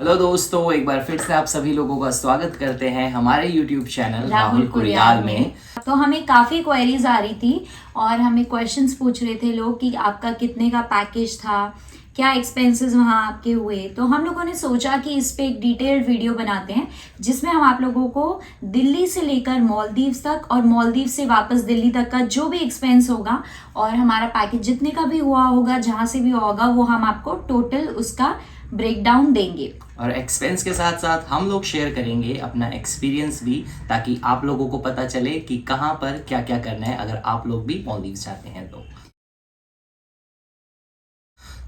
Hello दोस्तों, एक बार फिर से आप सभी लोगों का स्वागत करते हैं हमारे YouTube चैनल राहुल कुरियाल में। तो हमें काफ़ी क्वेरीज आ रही थी और हमें क्वेश्चंस पूछ रहे थे लोग कि आपका कितने का पैकेज था, क्या एक्सपेंसेस वहाँ आपके हुए। तो हम लोगों ने सोचा कि इस पे एक डिटेल्ड वीडियो बनाते हैं जिसमें हम आप लोगों को दिल्ली से लेकर मालदीव्स तक और मालदीव्स से वापस दिल्ली तक का जो भी एक्सपेंस होगा और हमारा पैकेज जितने का भी हुआ होगा, जहाँ से भी होगा, वो हम आपको टोटल उसका ब्रेकडाउन देंगे। और एक्सपेंस के साथ साथ हम लोग शेयर करेंगे अपना एक्सपीरियंस भी, ताकि आप लोगों को पता चले कि कहाँ पर क्या क्या करना है अगर आप लोग भी मालदीव्स जाते हैं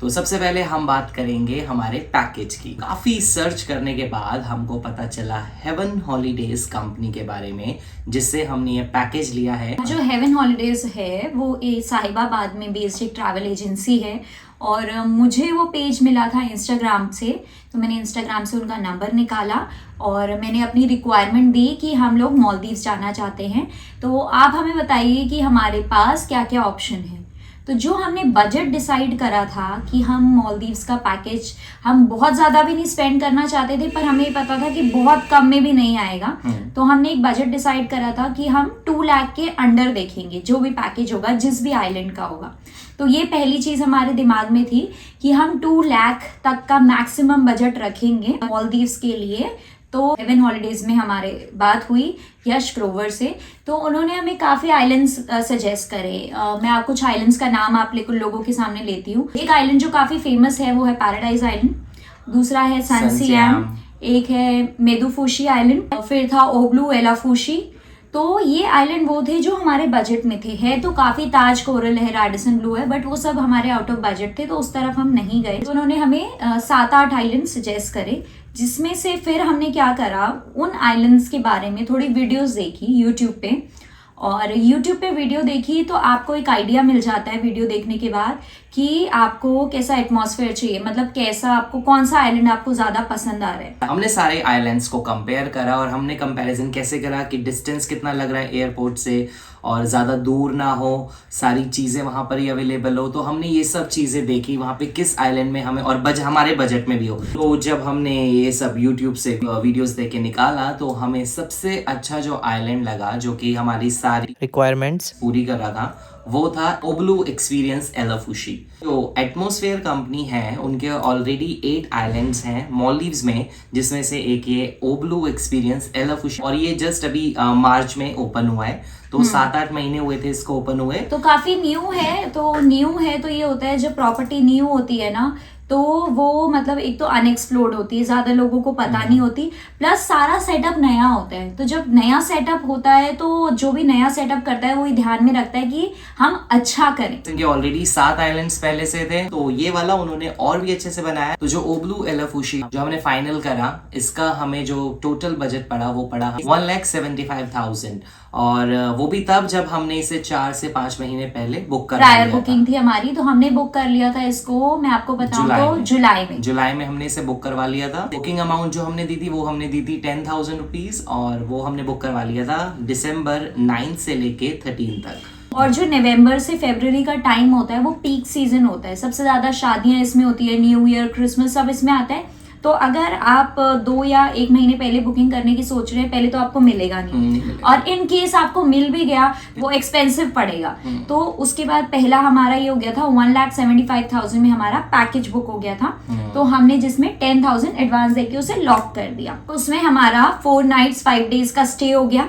तो सबसे पहले हम बात करेंगे हमारे पैकेज की। काफ़ी सर्च करने के बाद हमको पता चला हेवन हॉलीडेज कंपनी के बारे में, जिससे हमने ये पैकेज लिया है। जो हेवन हॉलीडेज है वो साहिबाबाद में बेस्ड एक ट्रैवल एजेंसी है और मुझे वो पेज मिला था इंस्टाग्राम से, तो मैंने इंस्टाग्राम से उनका नंबर निकाला और मैंने अपनी रिक्वायरमेंट दी कि हम लोग मालदीव्स जाना चाहते हैं, तो आप हमें बताइए कि हमारे पास क्या क्या ऑप्शन है। तो जो हमने बजट डिसाइड करा था कि हम मालदीव्स का पैकेज हम बहुत ज़्यादा भी नहीं स्पेंड करना चाहते थे, पर हमें पता था कि बहुत कम में भी नहीं आएगा। तो हमने एक बजट डिसाइड करा था कि हम 2 लाख के अंडर देखेंगे जो भी पैकेज होगा, जिस भी आइलैंड का होगा। तो ये पहली चीज़ हमारे दिमाग में थी कि हम 2 लाख तक का मैक्सिमम बजट रखेंगे मालदीव्स के लिए। तो हेवन हॉलीडेज में हमारे बात हुई यश ग्रोवर से, तो उन्होंने हमें काफ़ी आइलैंड्स सजेस्ट करे। मैं आप कुछ आइलैंड्स का नाम आप लोगों के सामने लेती हूँ। एक आइलैंड जो काफ़ी फेमस है वो है पैराडाइज आइलैंड, दूसरा है सन सियाम, एक है मेदुफुशी आइलैंड, फिर था ओब्लू एलाफुशी। तो ये आइलैंड वो थे जो हमारे बजट में थे। है तो काफ़ी ताज कोरल है, रैडिसन ब्लू है, बट वो सब हमारे आउट ऑफ बजट थे, तो उस तरफ हम नहीं गए। तो उन्होंने हमें 7-8 आइलैंड सजेस्ट करे, जिसमें से फिर हमने क्या करा, उन आइलैंड्स के बारे में थोड़ी वीडियोस देखी यूट्यूब पे। और यूट्यूब पे वीडियो देखी तो आपको एक आइडिया मिल जाता है वीडियो देखने के बाद कि आपको कैसा एटमॉस्फेयर चाहिए, मतलब कैसा आपको, कौन सा आइलैंड आपको ज़्यादा पसंद आ रहा है। हमने सारे आइलैंड्स को कंपेयर करा और हमने कंपैरिजन कैसे करा कि डिस्टेंस कितना लग रहा है एयरपोर्ट से और ज़्यादा दूर ना हो, सारी चीज़ें वहाँ पर ही अवेलेबल हो। तो हमने ये सब चीज़ें देखी वहाँ पे किस आइलैंड में हमें और हमारे बजट में भी हो। तो जब हमने ये सब यूट्यूब से वीडियोस देख के निकाला तो हमें सबसे अच्छा जो आइलैंड लगा, जो कि हमारी सारी रिक्वायरमेंट्स पूरी कर रहा था, वो था ओब्लू एक्सपीरियंस एलाफुशी। तो एटमॉस्फेयर कंपनी है, उनके ऑलरेडी 8 आइलैंड्स हैं मालदीव्स में, जिसमें से एक ये ओब्लू एक्सपीरियंस एलाफुशी, और ये जस्ट अभी मार्च में ओपन हुआ है। तो 7-8 महीने हुए थे इसको ओपन हुए, तो काफी न्यू है। तो ये होता है जब प्रॉपर्टी न्यू होती है ना, तो वो मतलब एक तो अनएक्सप्लोर्ड होती है, ज्यादा लोगों को पता नहीं होती, प्लस सारा सेटअप नया होता है। तो जब नया सेटअप होता है तो जो भी नया सेटअप करता है वो ध्यान में रखता है कि हम अच्छा करें। क्योंकि ऑलरेडी 7 आइलैंड्स पहले से थे, तो ये वाला उन्होंने और भी अच्छे से बनाया। तो जो ओब्लू एलाफुशी जो हमने फाइनल करा, इसका हमें जो टोटल बजट पड़ा वो पड़ा 1,75,000, और वो भी तब जब हमने इसे 4 से 5 महीने पहले बुक कर प्रायर बुकिंग थी हमारी, तो हमने बुक कर लिया था इसको, मैं आपको बताऊं तो जुलाई में हमने इसे बुक करवा लिया था। बुकिंग अमाउंट जो हमने दी थी वो हमने दी थी 10,000 रुपीज, और वो हमने बुक करवा लिया था दिसंबर 9 से लेके 13 तक। और जो नवंबर से फरवरी का टाइम होता है वो पीक सीजन होता है, सबसे ज्यादा शादियां इसमें होती है, न्यू ईयर, क्रिसमस सब इसमें आता है। तो अगर आप 2 या 1 महीने पहले बुकिंग करने की सोच रहे हैं, पहले तो आपको मिलेगा नहीं, और इन केस आपको मिल भी गया वो एक्सपेंसिव पड़ेगा। तो उसके बाद पहला हमारा ये हो गया था 1,75,000 में हमारा पैकेज बुक हो गया था। तो हमने जिसमें 10,000 एडवांस देके उसे लॉक कर दिया। उसमें हमारा 4 नाइट्स 5 डेज का स्टे हो गया,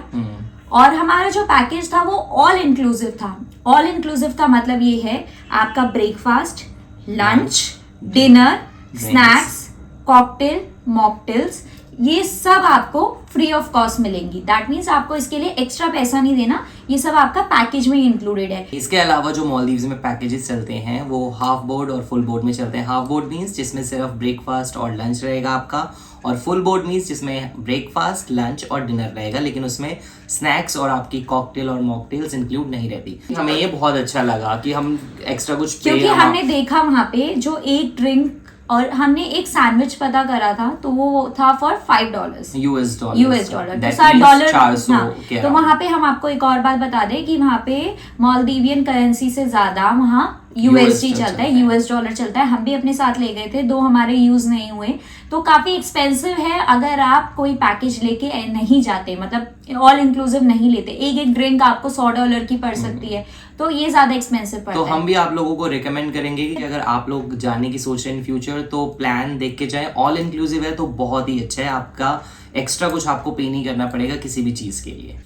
और हमारा जो पैकेज था वो ऑल इंक्लूसिव था। ऑल इंक्लूसिव का मतलब ये है आपका breakfast, lunch, dinner, snacks, cocktail, mocktails, ये सब आपको फ्री ऑफ कॉस्ट मिलेंगी। दैट मीन्स आपको इसके लिए एक्स्ट्रा पैसा नहीं देना, ये सब आपका पैकेज में इंक्लूडेड है। इसके अलावा जो मालदीव्स में पैकेजेस चलते हैं वो हाफ बोर्ड और फुल बोर्ड में चलते हैं। हाफ बोर्ड मीन्स जिसमें सिर्फ ब्रेकफास्ट और लंच रहेगा आपका, और फुल बोर्ड मीन्स जिसमें ब्रेकफास्ट, लंच और डिनर रहेगा, लेकिन उसमें स्नैक्स और आपकी कॉकटेल और मॉकटेल्स इंक्लूड नहीं रहती। हमें ये बहुत अच्छा लगा कि हम एक्स्ट्रा कुछ, क्योंकि हमने देखा वहाँ पे जो एक ड्रिंक और हमने एक सैंडविच पता करा था, तो वो था फॉर $5 US डॉलर, तो $60। तो वहाँ पे हम आपको एक और बात बता दें कि वहाँ पे मालदीवियन करेंसी से ज्यादा वहाँ USD चलता है, US डॉलर चलता है। हम भी अपने साथ ले गए थे, 2 हमारे यूज नहीं हुए, तो काफी एक्सपेंसिव है अगर आप कोई पैकेज लेके नहीं जाते, मतलब ऑल इंक्लूसिव नहीं लेते। एक ड्रिंक आपको $100 की पड़ सकती है, तो ये ज्यादा एक्सपेंसिव पड़ता है। तो हम भी आप लोगों को रिकमेंड करेंगे कि अगर आप लोग जाने की सोच रहे हैं इन फ्यूचर, तो प्लान देख के जाएं। ऑल इंक्लूसिव है तो बहुत ही अच्छा है, आपका एक्स्ट्रा कुछ आपको पे नहीं करना पड़ेगा किसी भी चीज के लिए।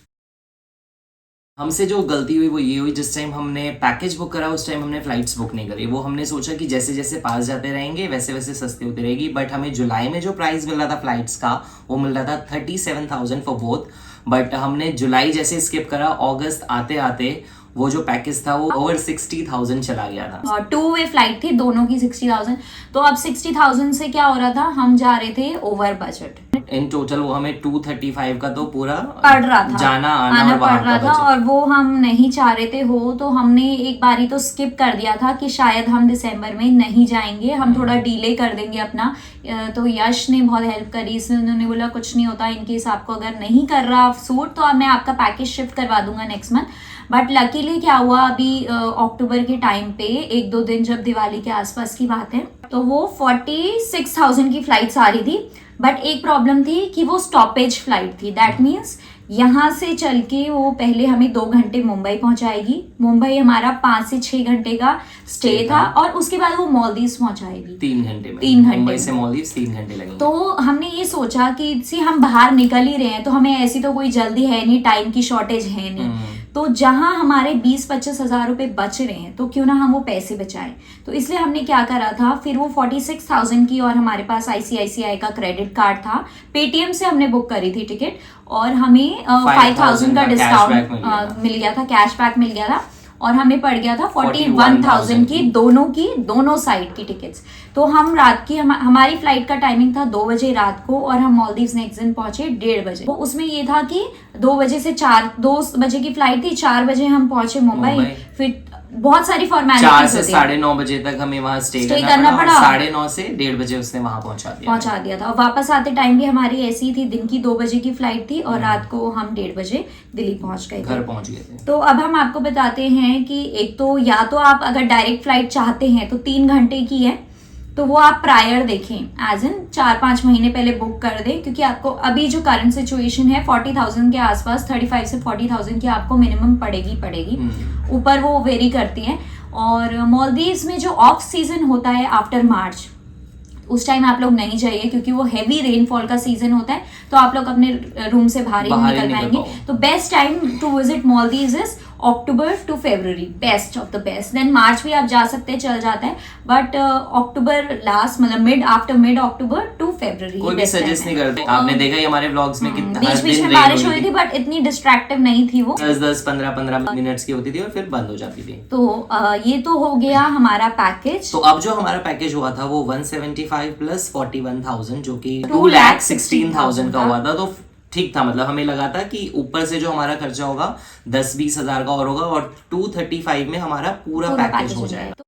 हमसे जो गलती हुई वो ये हुई, जिस टाइम हमने पैकेज बुक करा उस टाइम हमने फ्लाइट्स बुक नहीं करी। वो हमने सोचा कि जैसे जैसे पास जाते रहेंगे वैसे वैसे सस्ती होती रहेगी, बट हमें जुलाई में जो प्राइस मिल रहा था फ्लाइट्स का वो मिल रहा था 37,000 फॉर बोथ। बट हमने जुलाई जैसे स्किप करा, अगस्त आते आते वो जो पैकेज था वो ओवर 60,000 चला गया था। और 2 वे फ्लाइट थी, दोनों की 60,000। तो अब 60,000 से क्या हो रहा था, हम जा रहे थे ओवर बजट। इन टोटल वो हमें 235 का तो पूरा पड़ रहा था, जाना आना और पड़ रहा था, और वो हम नहीं चाह रहे थे हो, तो हमने एक बारी तो स्किप कर दिया था कि शायद हम दिसंबर में नहीं जाएंगे, हम थोड़ा डिले कर देंगे अपना। तो यश ने बहुत हेल्प करी इसमें, उन्होंने बोला कुछ नहीं होता, इनकेस आपको अगर नहीं कर रहा सूट तो मैं आपका पैकेज शिफ्ट करवा दूंगा नेक्स्ट मंथ। बट लकीली क्या हुआ, अभी अक्टूबर के टाइम पे 1-2 दिन जब दिवाली के आसपास की बात है, तो वो 46,000 की फ्लाइट्स आ रही थी। बट एक प्रॉब्लम थी कि वो स्टॉपेज फ्लाइट थी, दैट मीन्स यहाँ से चल के वो पहले हमें 2 घंटे मुंबई पहुंचाएगी, मुंबई हमारा 5 से 6 घंटे का स्टे था, और उसके बाद वो मालदीव्स पहुंचाएगी 3 घंटे में। 3 घंटे मुंबई से मालदीव्स 3 घंटे लगेंगे। तो हमने ये सोचा कि सी हम बाहर निकल ही रहे हैं, तो हमें ऐसी तो कोई जल्दी है नहीं, टाइम की शॉर्टेज है नहीं, तो जहां हमारे 20-25 हजार रुपए बच रहे हैं तो क्यों ना हम वो पैसे बचाएं। तो इसलिए हमने क्या करा था, फिर वो 46,000 की, और हमारे पास ICICI का क्रेडिट कार्ड था, पेटीएम से हमने बुक करी थी टिकट, और हमें 5,000 का डिस्काउंट मिल गया था, कैशबैक मिल गया था, और हमें पड़ गया था 41,000 की दोनों साइड की टिकट्स। तो हम रात की हमारी फ्लाइट का टाइमिंग था 2 बजे रात को, और हम मालदीव्स नेक्स्ट दिन पहुंचे 1:30 बजे। तो उसमें ये था कि 2 बजे से 2 बजे की फ्लाइट थी, 4 बजे हम पहुंचे मुंबई। फिर बहुत सारी फॉर्मेलिटीज 4 से 9:30 बजे तक हमें वहाँ स्टे करना पड़ा, 9:30 से 1:30 बजे उसने वहाँ पहुंचा दिया था। और वापस आते टाइम भी हमारी ऐसी थी, दिन की 2 बजे की फ्लाइट थी, और रात को हम 1:30 बजे दिल्ली घर पहुंच गए थे। तो अब हम आपको बताते हैं कि एक तो या तो आप अगर डायरेक्ट फ्लाइट चाहते हैं तो 3 घंटे की है, तो वो आप प्रायर देखें, एज इन 4-5 महीने पहले बुक कर दें, क्योंकि आपको अभी जो करंट सिचुएशन है 40,000 के आसपास, 35 से 40,000 की आपको मिनिमम पड़ेगी। ऊपर वो वेरी करती है। और मालदीव्स में जो ऑफ सीजन होता है आफ्टर मार्च, उस टाइम आप लोग नहीं जाइए, क्योंकि वो हैवी रेनफॉल का सीजन होता है, तो आप लोग अपने रूम से बाहर ही निकल पाएंगे। तो best time to visit Maldives is October to February, best of the best. Then March भी आप जा सकते हैं, चल जाता है, बट अक्टूबर लास्ट, मतलब after mid October to February कोई भी सजेस्ट नहीं करते। आपने देखा ही हमारे व्लॉग्स में कितना बीच में बारिश हुई थी, बट इतनी डिस्ट्रैक्टिव नहीं थी वो, 10-10, 15-15 मिनट्स की होती थी और फिर बंद हो जाती थी। तो ये तो हो गया हमारा पैकेज। तो अब जो हमारा पैकेज हुआ था वो 175 प्लस 41,000, जो कि 2,16,000 का हुआ था। तो ठीक था, मतलब हमें लगा था कि ऊपर से जो हमारा खर्चा होगा 10-20 हजार का और होगा, और 235 में हमारा पूरा पैकेज हो जाएगा।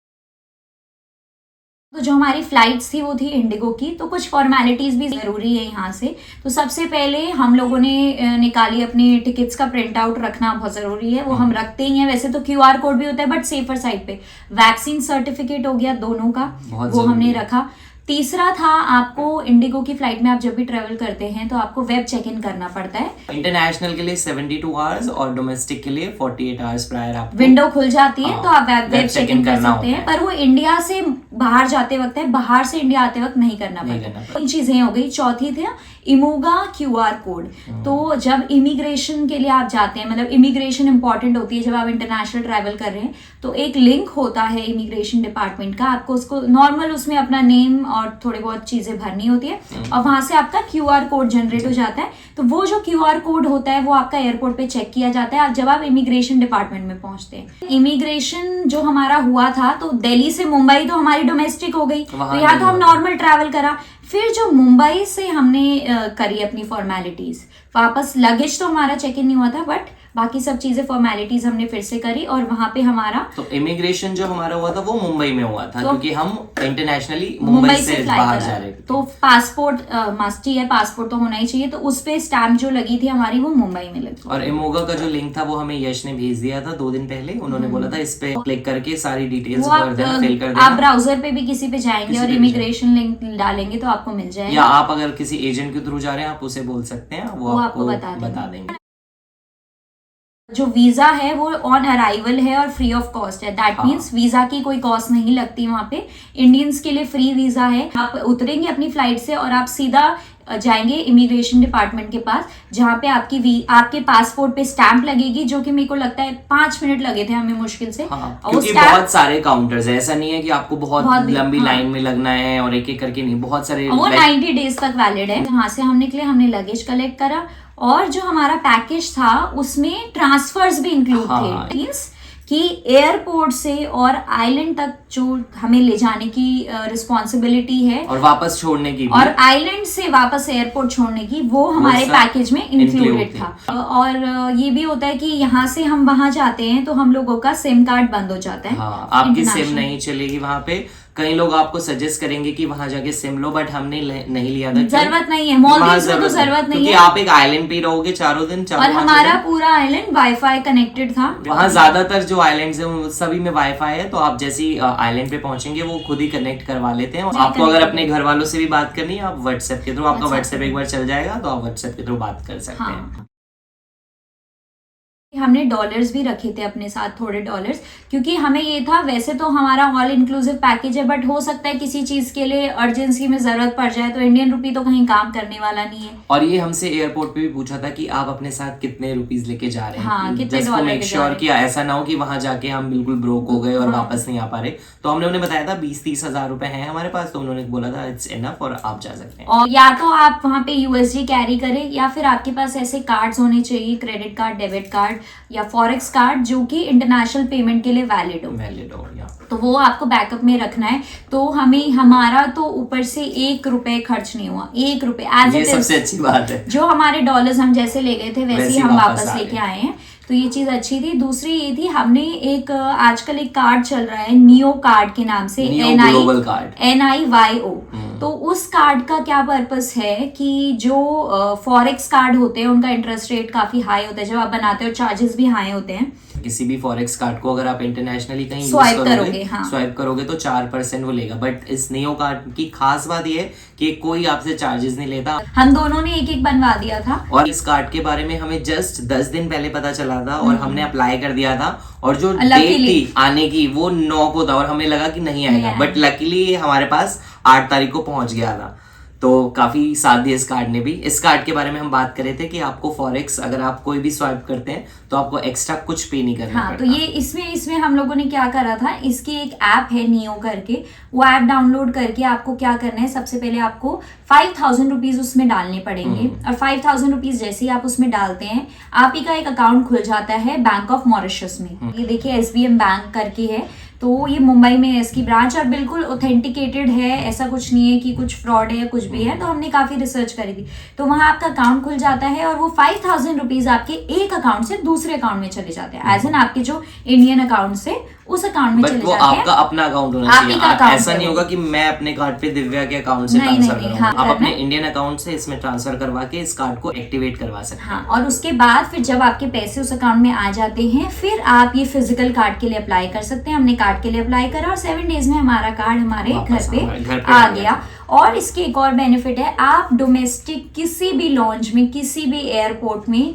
तो जो हमारी फ्लाइट्स थी वो थी इंडिगो की, तो कुछ फॉर्मेलिटीज भी जरूरी है यहाँ से। तो सबसे पहले हम लोगों ने निकाली अपनी टिकट्स का प्रिंट आउट, रखना बहुत जरूरी है, वो हम रखते ही हैं। वैसे तो QR कोड भी होता है, बट सेफर साइड पे वैक्सीन सर्टिफिकेट हो गया दोनों का, वो हमने रखा। तीसरा था, आपको इंडिगो की फ्लाइट में आप जब भी ट्रेवल करते हैं तो आपको वेब चेक इन करना पड़ता है। इंटरनेशनल के लिए 72 आवर्स और डोमेस्टिक के लिए 48 आवर्स प्रायर आपको विंडो खुल जाती है, तो आप वेब चेक इन कर सकते हैं। पर वो इंडिया से बाहर जाते वक्त है, बाहर से इंडिया आते वक्त नहीं करना पड़ता। 3 चीजें हो गई। चौथी थी इमोगा QR कोड। तो जब इमिग्रेशन के लिए आप जाते हैं, मतलब इमिग्रेशन इंपॉर्टेंट होती है जब आप इंटरनेशनल ट्रैवल कर रहे हैं, तो एक लिंक होता है इमिग्रेशन डिपार्टमेंट का, आपको उसको नॉर्मल उसमें अपना नेम और थोड़ी बहुत चीजें भरनी होती है, और वहां से आपका QR कोड जनरेट हो जाता है। तो वो जो QR कोड होता है वो आपका एयरपोर्ट पे चेक किया जाता है जब आप इमिग्रेशन डिपार्टमेंट में पहुंचते हैं। इमिग्रेशन जो हमारा हुआ था, तो दिल्ली से मुंबई तो हमारी डोमेस्टिक हो गई, तो यहाँ तो हम नॉर्मल ट्रैवल करा। फिर जो मुंबई से हमने करी अपनी फॉर्मेलिटीज, वापस लगेज तो हमारा चेक इन नहीं हुआ था, बट बाकी सब चीजें फॉर्मेलिटीज हमने फिर से करी और वहाँ पे हमारा तो इमिग्रेशन जो हमारा हुआ था वो मुंबई में हुआ था, तो क्योंकि हम इंटरनेशनली मुंबई से बाहर जा रहे थे। तो पासपोर्ट मस्ट ही है, पासपोर्ट तो होना ही चाहिए, तो उस पे स्टैम्प जो लगी थी हमारी वो मुंबई में लगी। और इमोगा का जो लिंक था वो हमें यश ने भेज दिया था 2 दिन पहले। उन्होंने बोला था इस पे क्लिक करके सारी डिटेल्स भर देना, फिल कर देना। आप ब्राउजर पे भी किसी पे जाएंगे और इमिग्रेशन लिंक डालेंगे तो आपको मिल जाएगा, या आप अगर किसी एजेंट के थ्रू जा रहे हैं आप उसे बोल सकते हैं, वो आपको बता देंगे। जो वीजा है वो ऑन अराइवल है और फ्री ऑफ कॉस्ट है, दैट मीन्स वीजा की कोई कॉस्ट नहीं लगती वहाँ पे। इंडियंस के लिए फ्री वीजा है। आप उतरेंगे अपनी फ्लाइट से और आप सीधा जाएंगे इमिग्रेशन डिपार्टमेंट के पास, जहाँ पे आपके पासपोर्ट पे स्टैंप लगेगी, जो कि मेरे को लगता है 5 मिनट लगे थे हमें मुश्किल से। क्योंकि बहुत सारे काउंटर्स है, ऐसा नहीं है कि आपको बहुत लंबी लाइन में लगना है और एक एक करके नहीं, बहुत सारे। वो 90 डेज तक वैलिड है। वहां से हम निकले, हमने लगेज कलेक्ट करा और जो हमारा पैकेज था उसमें ट्रांसफर्स भी इंक्लूड थे। मींस कि एयरपोर्ट से और आइलैंड तक जो हमें ले जाने की रिस्पॉन्सिबिलिटी है और वापस छोड़ने की भी, और आइलैंड से वापस एयरपोर्ट छोड़ने की, वो हमारे पैकेज में इंक्लूडेड था। और ये भी होता है कि यहाँ से हम वहां जाते हैं तो हम लोगों का सिम कार्ड बंद हो जाता है। आपकी सिम नहीं चलेगी वहां पे। कई लोग आपको सजेस्ट करेंगे कि वहां जाके सिम लो, बट हमने नहीं लिया था। जरूरत नहीं है, मॉलदीव्स में तो जरूरत नहीं है, आप एक आइलैंड पे रहोगे 4 दिन। और हमारा पूरा आइलैंड वाईफाई कनेक्टेड था। वहाँ ज्यादातर जो आइलैंड है सभी में वाईफाई है, तो आप जैसे आइलैंड पे पहुंचेंगे वो खुद ही कनेक्ट करवा लेते हैं। आपको अगर अपने घर वालों से भी बात करनी है, आप व्हाट्सएप के थ्रू, आपका व्हाट्सएप एक बार चल जाएगा तो आप व्हाट्सएप के थ्रू बात कर सकते हैं। हमने डॉलर्स भी रखे थे अपने साथ, थोड़े डॉलर्स, क्योंकि हमें ये था, वैसे तो हमारा ऑल इंक्लूसिव पैकेज है, बट हो सकता है किसी चीज के लिए अर्जेंसी में जरूरत पड़ जाए, तो इंडियन रुपी तो कहीं काम करने वाला नहीं है। और ये हमसे एयरपोर्ट पे भी पूछा था कि आप अपने साथ कितने रुपीज लेके जा रहे हैं। हाँ, कितने डॉलर मेक श्योर कि ऐसा ना हो कि वहां जाके हम बिल्कुल ब्रोक हो गए और वापस नहीं आ पा रहे। तो हमने उन्हें बताया था 20-30 हजार रुपए हैं हमारे पास, तो उन्होंने बोला था इट्स इनफ और आप जा सकते हैं। और या तो आप वहाँ पे USD कैरी करें, या फिर आपके पास ऐसे कार्ड्स होने चाहिए, क्रेडिट कार्ड, डेबिट कार्ड या फॉरेक्स कार्ड, जो कि इंटरनेशनल पेमेंट के लिए वैलिड हो। तो वो आपको बैकअप में रखना है। तो हमारा तो ऊपर से 1 रुपए खर्च नहीं हुआ, 1 रुपए एज इट इज। सबसे अच्छी बात है। जो हमारे डॉलर्स हम जैसे ले गए थे वैसे ही हम वापस लेके आए हैं, तो ये चीज अच्छी थी। दूसरी ये थी, हमने एक आजकल एक कार्ड चल रहा है नियो कार्ड के नाम से, NIYO। तो उस कार्ड का क्या पर्पस है कि जो फॉरेक्स कार्ड होते हैं उनका इंटरेस्ट रेट काफी हाई होता है, जब आप बनाते हो चार्जेस भी हाई होते हैं। किसी भी फॉरेक्स कार्ड को अगर आप इंटरनेशनली कहीं स्वाइप करोगे तो 4% वो लेगा। बट इस नियो कार्ड की खास बात ये है कि कोई आपसे चार्जेस नहीं लेता। हम दोनों ने एक बनवा दिया था, और इस कार्ड के बारे में हमें जस्ट 10 दिन पहले पता चला था और हमने अप्लाई कर दिया था। और जो डेट थी आने की वो 9 को था और हमें लगा कि नहीं आएगा, बट लकीली हमारे पास 8 तारीख को पहुंच गया था। तो काफी साथ दिया इस कार्ड ने भी। इस कार्ड के बारे में हम बात कर रहे थे कि आपको फॉरेक्स अगर आप कोई भी स्वाइप करते हैं तो आपको एक्स्ट्रा कुछ पे नहीं करना पड़ता। तो ये इसमें हम लोगों ने क्या करा था, इसकी एक ऐप है नियो करके, वो ऐप डाउनलोड करके आपको क्या करना है, सबसे पहले आपको 5000 रुपीज उसमें डालने पड़ेंगे। और 5000 रुपीज जैसे ही आप उसमें डालते हैं, आप ही का एक अकाउंट खुल जाता है बैंक ऑफ मॉरिशस में। ये देखिए SBM बैंक करके है, तो ये मुंबई में है इसकी ब्रांच, और बिल्कुल ऑथेंटिकेटेड है, ऐसा कुछ नहीं है कि कुछ फ्रॉड है या कुछ भी है। तो हमने काफी रिसर्च करी थी, तो वहां आपका अकाउंट खुल जाता है और वो 5000 रुपीज आपके एक अकाउंट से दूसरे अकाउंट में चले जाते हैं, एज एन आपके जो इंडियन अकाउंट से उस अकाउंट में चले जाते हैं। आपका अपना अकाउंट होना चाहिए, ऐसा नहीं होगा कि मैं अपने कार्ड पे दिव्या के अकाउंट से ट्रांसफर करूंगा। आप अपने इंडियन अकाउंट से इसमें ट्रांसफर करवा के इस कार्ड को एक्टिवेट करवा सकते हैं। और उसके बाद फिर जब आपके पैसे उस अकाउंट में आ जाते हैं, फिर आप ये फिजिकल कार्ड के लिए अप्लाई कर सकते हैं। हमने कार्ड के लिए अप्लाई करा और 7 डेज में हमारा कार्ड हमारे घर पे आ गया। और इसके एक और बेनिफिट है, आप डोमेस्टिक किसी भी लॉन्च में, किसी भी एयरपोर्ट में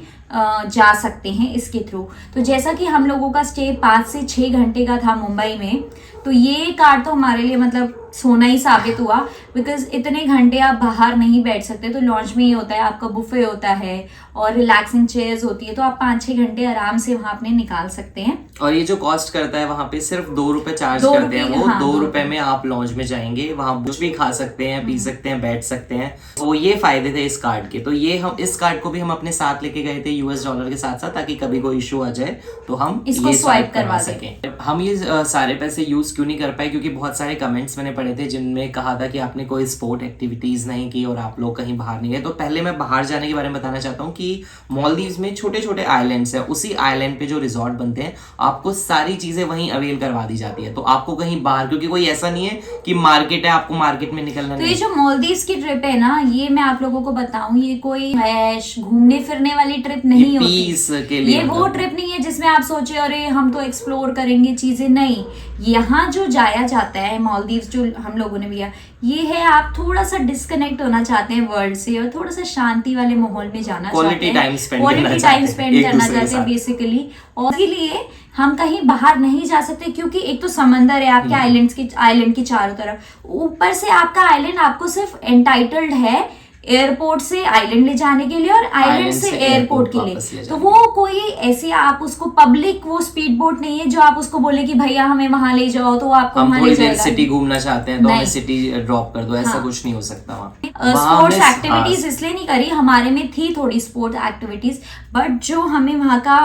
जा सकते हैं इसके थ्रू। तो जैसा कि हम लोगों का स्टे 5 से 6 घंटे का था मुंबई में, तो ये कार्ड तो हमारे लिए मतलब सोना ही साबित हुआ, बिकॉज इतने घंटे आप बाहर नहीं बैठ सकते। तो लॉन्च में ये होता है, आपका बुफे होता है और रिलैक्सिंग चेयर्स होती है, तो आप 5-6 घंटे आराम से वहां अपने निकाल सकते हैं। और ये जो कॉस्ट करता है वहां पे सिर्फ 2 रुपए चार्ज करते हैं वो। 2 रुपए में आप लॉन्च में जाएंगे, वहां कुछ भी खा सकते हैं, पी सकते हैं, बैठ सकते हैं। तो ये फायदे थे इस कार्ड के। तो ये हम इस कार्ड को भी हम अपने साथ लेके गए थे US डॉलर के साथ साथ, ताकि कभी कोई इशू आ जाए तो हम इसको स्वाइप करवा सकें। हम ये सारे पैसे यूज क्यों नहीं कर पाए, क्योंकि बहुत सारे कमेंट्स मैंने पढ़े थे जिनमें कहा था कि आपने कोई स्पोर्ट एक्टिविटीज नहीं की और आप लोग कहीं बाहर नहीं गए। तो पहले मैं बाहर जाने के बारे में बताना चाहता हूँ कि मालदीव्स में छोटे छोटे आइलैंड्स है, उसी आइलैंड पे जो रिजॉर्ट बनते हैं आपको सारी चीजें वहीं अवेल करवा दी जाती है। तो आपको कहीं बाहर, क्योंकि कोई ऐसा नहीं है कि मार्केट है आपको मार्केट में निकलना तो नहीं। ये जो मालदीव्स की ट्रिप है ना, ये मैं आप लोगों को बताऊं, ये कोई ऐश घूमने फिरने वाली ट्रिप नहीं होती। पीस के लिए ये वो ट्रिप नहीं है जिसमें आप सोचे अरे हम तो एक्सप्लोर करेंगे चीजें, नहीं। यहाँ जो जाया जाता है मालदीव्स, जो हम लोगों ने भी किया, ये है आप थोड़ा सा डिस्कनेक्ट होना चाहते हैं वर्ल्ड से और थोड़ा सा शांति वाले माहौल में जाना चाहते हैं, क्वालिटी टाइम स्पेंड करना चाहते हैं बेसिकली। और इसके लिए हम कहीं बाहर नहीं जा सकते क्योंकि एक तो समंदर है आपके आइलैंड की चारों तरफ, ऊपर से आपका आइलैंड आपको सिर्फ एंटाइटल्ड है एयरपोर्ट से आइलैंड ले जाने के लिए और आइलैंड से एयरपोर्ट के लिए। तो वो कोई ऐसे आप उसको पब्लिक वो स्पीड बोट नहीं है जो आप उसको बोले कि भैया हमें वहां ले जाओ तो आपको वहां ले जाएगा। सिटी घूमना चाहते हैं तो हमें सिटी ड्रॉप कर दो, ऐसा कुछ नहीं हो सकता वहाँ। स्पोर्ट्स एक्टिविटीज इसलिए नहीं करी, हमारे में थी थोड़ी स्पोर्ट्स एक्टिविटीज, बट जो हमें वहाँ का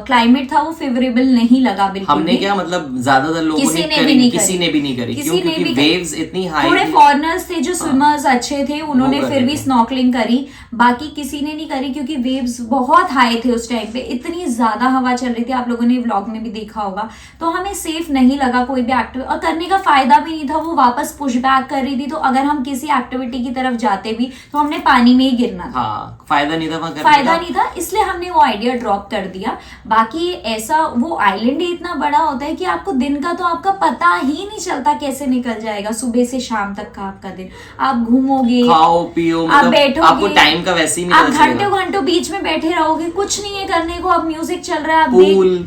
क्लाइमेट था वो फेवरेबल नहीं लगा बिल्कुल। हमने क्या मतलब ज्यादातर लोगों ने किसी ने भी नहीं करी, क्योंकि वेव्स इतनी हाई। थोड़े फॉरेनर्स थे जो स्विमर्स अच्छे थे, उन्होंने फिर भी स्नॉर्कलिंग करी, बाकी किसी ने नहीं करी क्योंकि वेव्स बहुत हाई थे उस टाइम पे, इतनी ज्यादा हवा चल रही थी, आप लोगों ने व्लॉग में भी देखा होगा। तो हमें सेफ नहीं लगा कोई भी एक्टिविटी, और करने का फायदा भी नहीं था, वो वापस पुश बैक कर रही थी। तो अगर हम किसी एक्टिविटी की तरफ जाते भी तो हमने पानी में ही गिरना था। फायदा नहीं था, फायदा नहीं था, इसलिए हमने वो आइडिया ड्रॉप कर दिया। बाकी ऐसा वो आइलैंड ही इतना बड़ा होता है कि आपको दिन का तो आपका पता ही नहीं चलता कैसे निकल जाएगा, सुबह से शाम तक का आपका दिन। आप घूमोगे, खाओ पियो, आप बैठोगे, आपको टाइम का वैसे ही नहीं आप घंटों घंटों बीच में बैठे रहोगे, कुछ नहीं है करने को। अब म्यूजिक चल रहा है, आप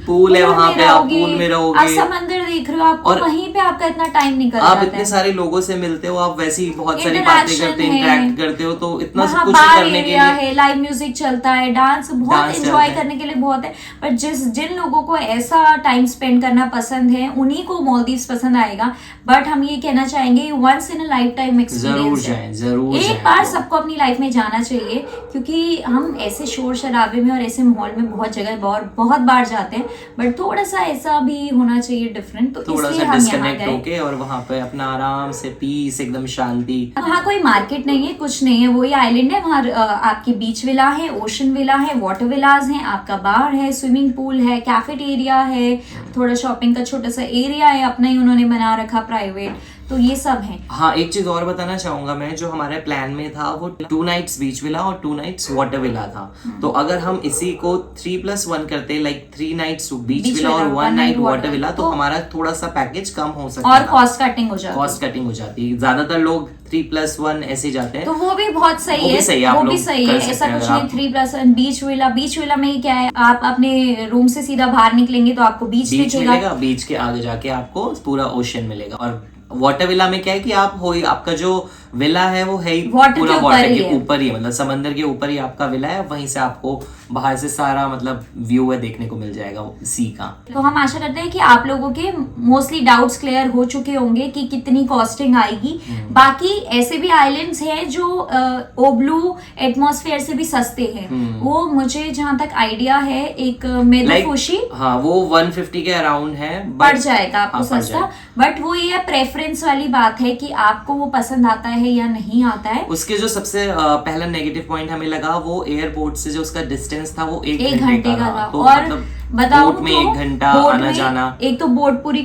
पूल है वहाँ पे, आप पूल में रहोगे, आप समंदर देख रहे हो, आपको वहीं पे आपका इतना टाइम निकल जाता है। आप इतने सारे लोगों से मिलते हो, आप वैसे ही बहुत सारी बातें करते हो, इंटरेक्ट करते हो, तो इतना सब कुछ करने के लिए लाइव म्यूजिक चलता है, डांस बहुत एंजॉय करने के लिए बहुत है। पर जिन लोगों को ऐसा टाइम स्पेंड करना पसंद है उन्हीं को मालदीव्स पसंद आएगा। बट हम ये कहना चाहेंगे once in a lifetime experience है, जरूर एक बार सबको अपनी लाइफ में जाना चाहिए, क्योंकि हम ऐसे शोर शराबे में और ऐसे माहौल में बहुत जगह बहुत बार जाते हैं, बट थोड़ा सा ऐसा भी होना चाहिए डिफरेंट। तो थोड़ा सा डिस्कनेक्ट होके और वहाँ पे अपना आराम से पीस, एकदम शांति। वहाँ कोई मार्केट नहीं है, कुछ नहीं है, वही आइलैंड है। वहाँ आपकी बीच विला है, ओशन विला है, वाटर विलाज है, आपका बार है, स्विमिंग पूल है, कैफेटेरिया है, थोड़ा शॉपिंग का छोटा सा एरिया है अपना ही उन्होंने बना रखा प्राइवेट, तो ये सब है। हाँ, एक चीज और बताना चाहूंगा मैं, जो हमारे प्लान में था वो 2 नाइट्स बीच विला और 2 नाइट्स वाटर विला था। तो अगर हम इसी को 3+1 करते, लाइक 3 नाइट्स बीच विला और 1 नाइट वाटर विला, तो हमारा थोड़ा सा पैकेज कम हो सकता है और कॉस्ट कटिंग हो जाती है। ज्यादातर लोग 3+1 ऐसे जाते हैं, तो वो भी बहुत सही है, वो भी सही है, ऐसा कुछ नहीं। 3+1 बीच विला में क्या है, आप अपने रूम से सीधा बाहर निकलेंगे तो आपको बीच मिलेगा, बीच के आगे जाके आपको पूरा ओशन मिलेगा। और वाटर विला में क्या है कि आपका जो विला है वो है ही पूरा वाटर के ऊपर ही, मतलब समंदर के ऊपर ही आपका विला है, वहीं से आपको बाहर से सारा मतलब व्यू है देखने को मिल जाएगा सी का। तो हम आशा करते हैं कि आप लोगों के मोस्टली डाउट्स क्लियर हो चुके होंगे कि कितनी कॉस्टिंग आएगी। बाकी ऐसे भी आइलैंड्स हैं जो ओब्लू एटमॉस्फेयर से भी सस्ते हैं। वो मुझे जहाँ तक आइडिया है, एक मेदोफुशी, हाँ, वो 150 के अराउंड है, पड़ जाएगा आपको सस्ता। बट वो ये प्रेफरेंस वाली बात है कि आपको वो पसंद आता है या नहीं आता है। उसके जो सबसे पहला नेगेटिव पॉइंट हमें लगा वो एयरपोर्ट से जो उसका डिस्टेंस था वो 1 घंटे का था। तो और मतलब बताओ बोट में 1 घंटा आना जाना, एक तो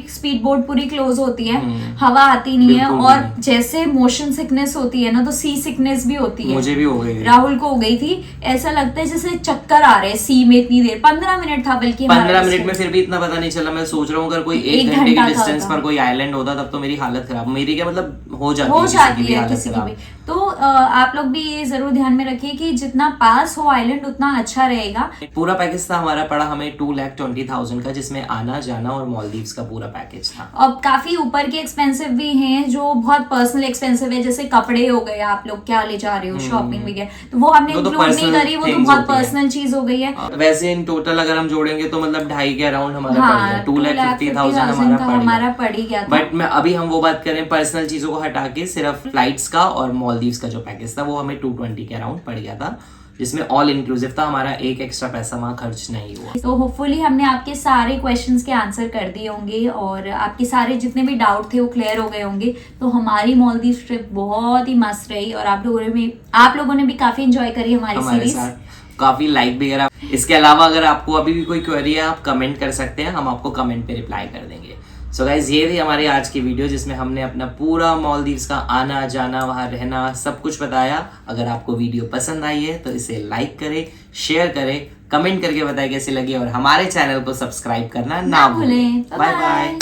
स्पीड बोट पूरी क्लोज होती है, हवा आती नहीं है, और जैसे मोशन सिकनेस होती है ना, तो सी सिकनेस भी होती है। मुझे भी हो गई, राहुल को हो गई थी। ऐसा लगता है जैसे चक्कर आ रहे हैं सी में इतनी देर। 15 मिनट था, बल्कि 15 मिनट में फिर भी इतना पता नहीं चला। मैं सोच रहा हूँ अगर कोई 1 घंटे के डिस्टेंस पर कोई आइलैंड होता तब तो मेरी हालत खराब, मेरी क्या मतलब हो जाती है किसी की भी। तो आप लोग भी ये जरूर ध्यान में रखिए कि जितना पास हो आइलैंड उतना अच्छा रहेगा। पूरा पैकेज था हमारा, पड़ा हमें 2,20,000 का, जिसमें आना जाना और मालदीव्स का पूरा पैकेज था। अब काफी ऊपर के एक्सपेंसिव भी हैं जो बहुत पर्सनल एक्सपेंसिव है, जैसे कपड़े हो गए, आप लोग क्या ले जा रहे हो, शॉपिंग वगैरह, तो वो हमने इंक्लूड नहीं करी, वो तो बहुत पर्सनल चीज हो गई है। वैसे इन टोटल अगर हम जोड़ेंगे तो मतलब 2.5 के अराउंड हमारा पड़ गया, 2,50,000 हमारा पड़ ही गया। बट मैं अभी हम वो बात करें पर्सनल चीजों को हटा के, सिर्फ फ्लाइट्स का और मालदीव्स का जो पैकेज था वो हमें 220 के अराउंड पड़ गया था। जिसमें ऑल इंक्लूसिव था, हमारा एक एक्स्ट्रा पैसा वहाँ खर्च नहीं हुआ। तो होपफुली हमने आपके सारे क्वेश्चंस के आंसर कर दिए होंगे और आपके सारे जितने भी डाउट थे वो क्लियर हो गए होंगे। तो हमारी मालदीव ट्रिप बहुत ही मस्त रही और आप लोगों ने भी काफी एंजॉय करी हमारी सीरीज, काफी लाइक भी करा। इसके अलावा अगर आपको अभी भी कोई क्वेरी है आप कमेंट कर सकते हैं, हम आपको कमेंट पे रिप्लाई कर देंगे। सो गाइज, ये थी हमारी आज की वीडियो जिसमें हमने अपना पूरा मालदीव्स का आना जाना, वहाँ रहना, सब कुछ बताया। अगर आपको वीडियो पसंद आई है तो इसे लाइक करें, शेयर करें, कमेंट करके बताएं कैसी लगी और हमारे चैनल को सब्सक्राइब करना ना भूलें। Bye bye.